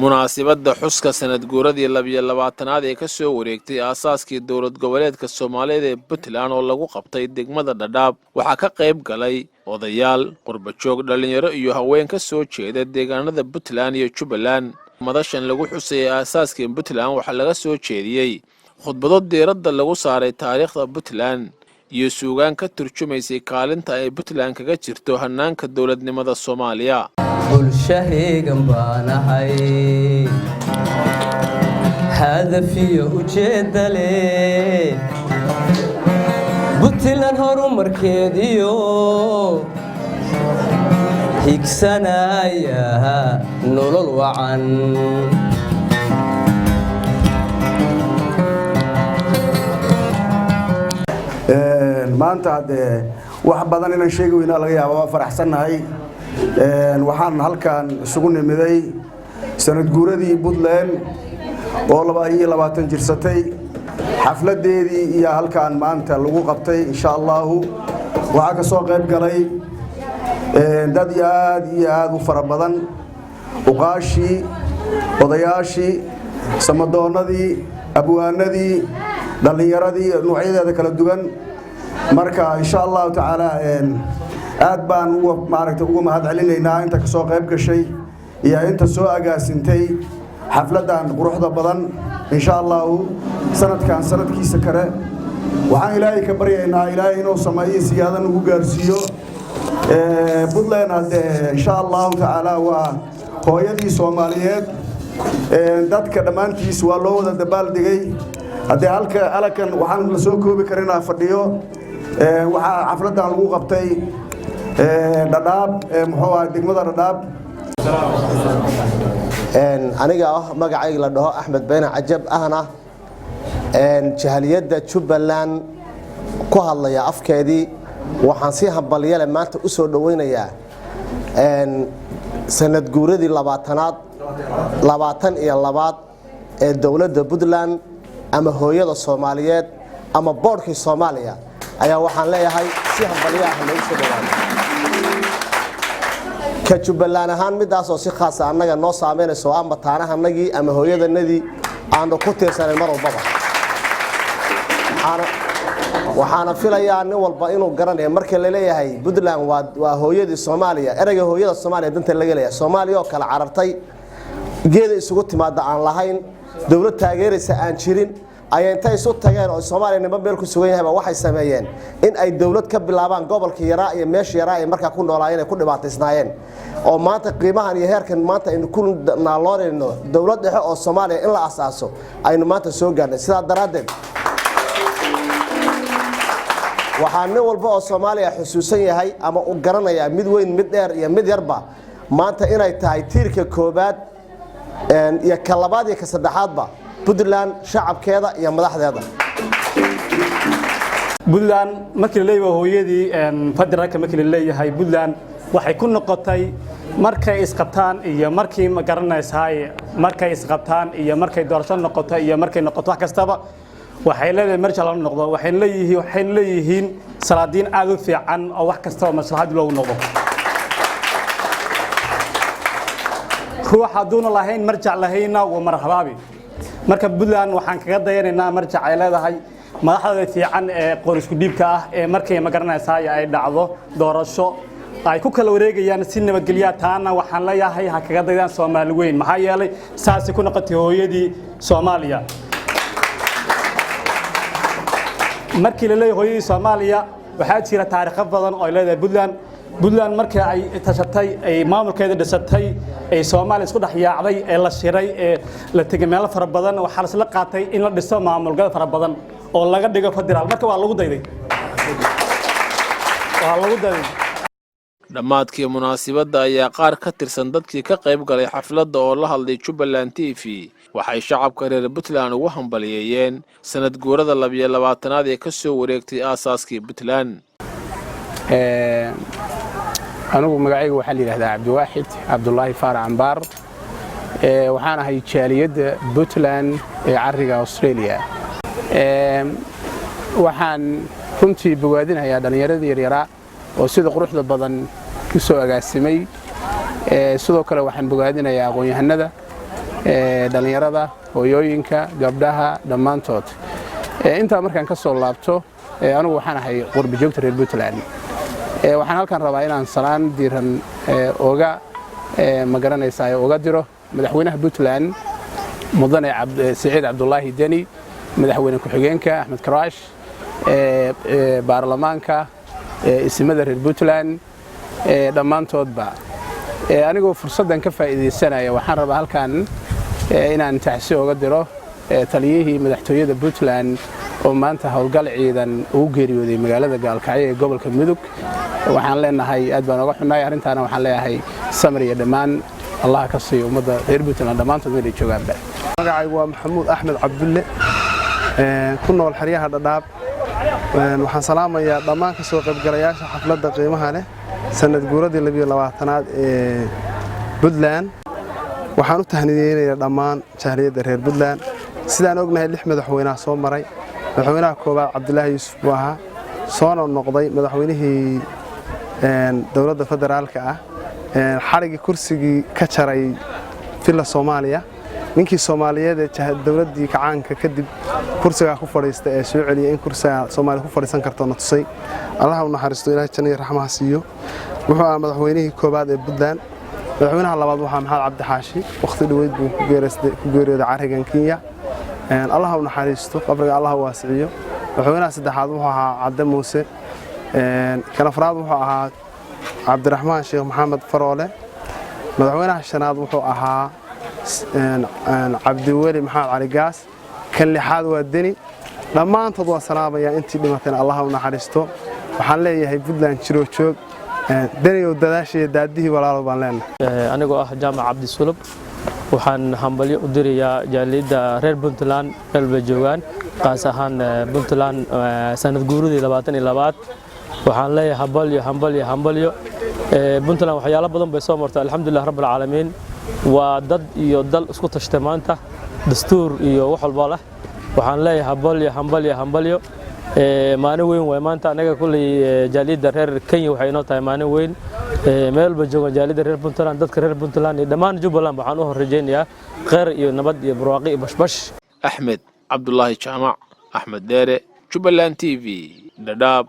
munaasabadda xuska sanad guuradii 22aad ee ka soo wareegtay aasaaskii dowlad goboleedka Soomaaliyeed ee Puntland oo lagu qabtay degmada Dhadhaab waxaa ka qayb galay odayaal qurbajoog dhalinyaro iyo haween ka soo jeeda deegaanada Puntland iyo Jubaland madashan lagu xusay aasaaskii Puntland waxa laga soo jeediyay khudbado diiradda lagu saaray taariikhda Puntland iyo suugaan ka turjumaysay kaalinta ay Puntland kaga jirto hanaanka dowladnimada Soomaaliya bulshahaygan baanahay hadafiyo ujeedale Puntland horumarkeediyo higsanaya nolol wacan maanta wax badan inaan sheegayna laga yaabo faraxsanahay waxaan halkan isugu nimiday sanad guuradii Puntland oo 22 jirsatay xafladeedii iyo halkan maanta lagu qabtay insha Allah waxa ka soo qayb galay dad aad u fara badan uqaashi odayaashi samadoonadii abwaanadii dhalinyaradii noocyada kala duwan marka insha Allah taala aad baan ugu mahad celinaynaa inta ka soo qayb gashay iyo inta soo agaasintay xafladan quruxda badan insha Allah sanadkan sanadkiisa kale waxaan Ilaahay ka baryaynaa Ilaahay inuu sameeyo siyaadan ugu gaarsiiyo Puntland insha Allah taala waa hooyadii Soomaaliyeed dadka dhamaantiis waa loo wada dabaal digay hadii halkan waxaan la soo koobi karinaa fadhiyo waxa xafladan lagu qabtay Dhadhaab muxuu ahaa degmada Dhadhaab aniga magacayga la dhaho Axmed Beena Cajab ahna jahaliyada Jubaland ku hadlaya afkeedii waxaan si hambalyeele maanta u soo dhaweynayaa sanad guuradii 22aad ee dawladda Puntland ama hooyada Soomaaliyeed ama boorkii Soomaaliya ayaa waxaan leeyahay si hambalyeele loo soo dhawaado ka Jubaland ahaan midaas oo si khaas ah anaga noo saameynayso ama taanahanagii ama hooyadanadii aan ku tiirsanay mar walba waxaana filayaa nin walba inuu garanayo marka la leeyahay Puntland waa hooyadii Soomaaliya erayga hooyada Soomaaliya danta laga leeyahay Soomaaliya oo kala carartay geeda isugu timaada aan lahayn dawlad taageeraysa aan jirin ay intay isu tageen oo Soomaaliya nima meel ku sugan yahay waxay sameeyeen in ay dawlad ka bilaabaan gobolka Yaraa iyo meesha Yaraa ay markaa ku noolaayeen ku dhibaataysnaayeen oo maanta qiimahan iyo heerkan maanta aynu ku naaloonayno dawlad dhexe oo Soomaaliya in la asaaso aynu maanta soo gaarnay sida daraadeed waxaan nin walba oo Soomaaliya xusuusan yahay ama u garanaya mid weyn mid dheer iyo mid yarba maanta inay tahay tiirka koobaad iyo ka labaad iyo ka saddexaadba Puntland shacabkeeda iyo madaxdeeda Puntland markii la leeyahay hooyadii federaalka markii la leeyahay Puntland waxay ku noqotay markay isqabtaan iyo markii ma garanaysaa markay isqabtaan iyo markay doorasho noqoto iyo markay noqoto wax kastaba waxay leedahay marka la noqdo waxay leeyihiin salaadiin aad u fiican oo wax kasta oo maslaxad loogu noqdo ruuxa doona lahayn marjac lahayna waa marxabaabi marka Puntland waxaan kaga dayanaynaa marjac ay leedahay madaxda fiican ee qorisku dhiibka ah ee markay ma garanaysaa ay dhacdo doorasho ay ku kala wareegayaan si nabadgelyo taana waxaan leeyahay ha kaga daydaan Soomaali weyn maxaa yeelay saasi ku noqotay hooyadii Soomaaliya markii la leeyahay hooyadii Soomaaliya waxaa jira taariikh badan oo ay leedahay Puntland markii ay tashatay ay maamulkeeda dhisatay ay Soomaaliya isku dhaxyaacday ee la shiray ee la tagay meel fara badan waxa la isla qaatay in la dhiso maamulka fara badan oo laga dhigo federaal marka waa lagu dayday dhammaadkii munaasabadda ayaa qaar ka tirsan dadkii ka qayb galay xafladda oo la hadlay Jubaland TV waxay shacabka reer Puntland ugu hambalyeeyeen sanad guurada 22aad ee ka soo wareegtay aasaaskii Puntland anigu magacaygu waxa la yiraahdaa Cabdiwaaxid Cabdullaahi Faarac Ambaar waxaan ahay jaaliyadda Puntland ee cariga Australia waxaan runtii bogaadinayaa dhalinyarada yaryara oo sida quruxda badan ku soo agaasimay sidoo kale waxaan bogaadinayaa aqoon-yahanada dhalinyarada hooyooyinka gabdhaha dhammaantood intaa markaan ka soo laabto anigu waxaan ahay qurbi joogta reer Puntland waxaan halkan rabaa inaan salaan diiran oga ma garanaysaa oga diro madaxweynaha Puntland mudane Saciid Cabdullaahi Deni madaxweyne ku-xigeenka Axmed Karaash baarlamaanka ismada reer Puntland dhammaantoodba anigoo fursadan ka faa'iideysanaya waxaan rabaa halkan inaan taxsi oga diro taliyihii madaxtooyada Puntland oo maanta howlgal ciidan ugu geeriyooday magaalada Gaalkacyo ee gobolka Mudug waxaan leenahay aad baan uga xunahay arintaana waxaan leeyahay samir iyo dhamaan Allah ka siiyo umada reer Puntland dhamaantood inay joogaanba magacaygu waa Maxamuud Axmed Cabdulle ku nool xariyaha Dhadhaab waxaan salaamayaa dhammaan ka soo qaybgalayaasha xafladda qiimaha leh sanad guuradii 22aad ee Puntland waxaan u tahniyeynayaa dhammaan jahliyada reer Puntland sidaan ognahay 6 madaxweynaha soo maray madaxweynaha koobaad Cabdullaahi Yuusuf buu ahaa soo noqday madaxweynihii dawladda federaalka ah xarigii kursigii ka jaray filla Soomaaliya ninkii Soomaaliyeed ee dawladdii kacaanka kadib kursiga ku fadhiistay ee soo celiyay in kursiga Soomaaliya ku fadhiisan karto na tusay Allah u naxariisto Ilaahay jannada raxmaha siiyo wuxuu ahaa madaxweynihii koobaad ee Puntland madaxweynaha labaad waxaa Maxamed Cabdi Xaashi waqti dhaweyd buu ku geeriyooday carigan Kenya Allah u naxariisto qabriga Allah waasiyo madaxweynaha saddexaad wuxuu ahaa Cabdi Muuse kan afraad wuxuu ahaa Cabdiraxmaan Sheekh Maxamed Faroole madaxweynaha shanaad wuxuu ahaa Cabdi Weli Maxamed Cali Gaas kan lixaad waa Deni dhammaantood waa salaamaya intii dhimatayna Allah u naxariisto waxaan leeyahay Puntland jiro joog Deni oo dadaashaya daadihii walaalo baan leenahay anigoo ah Jaamac Cabdi Sulub waxaan hambalyo u dirayaa jaaliyada reer Puntland galbeed joogan qaas ahaan Puntland sanad guuradii 22aad waxaan leeyahay hambalyo Puntland waxyaalo badan bay soo martay alxamdulillah rabbil caalamiin waa dad iyo dal isku tashtay maanta dastuur iyo wax walba leh waxaan leeyahay hambalyo maalin weyn way maanta anaga kulli jaaliyada reer Kenya waxay inoo tahay maalin weyn meel ba joogan jaaliyada reer Puntland dadka reer Puntland iyo dhammaan Jubbaland waxaan u horrejeynayaa khayr iyo nabad iyo barwaaqo iyo bashbash Axmed Cabdullaahi Jaamac Axmed Deere Jubbaland TV Dhadhaab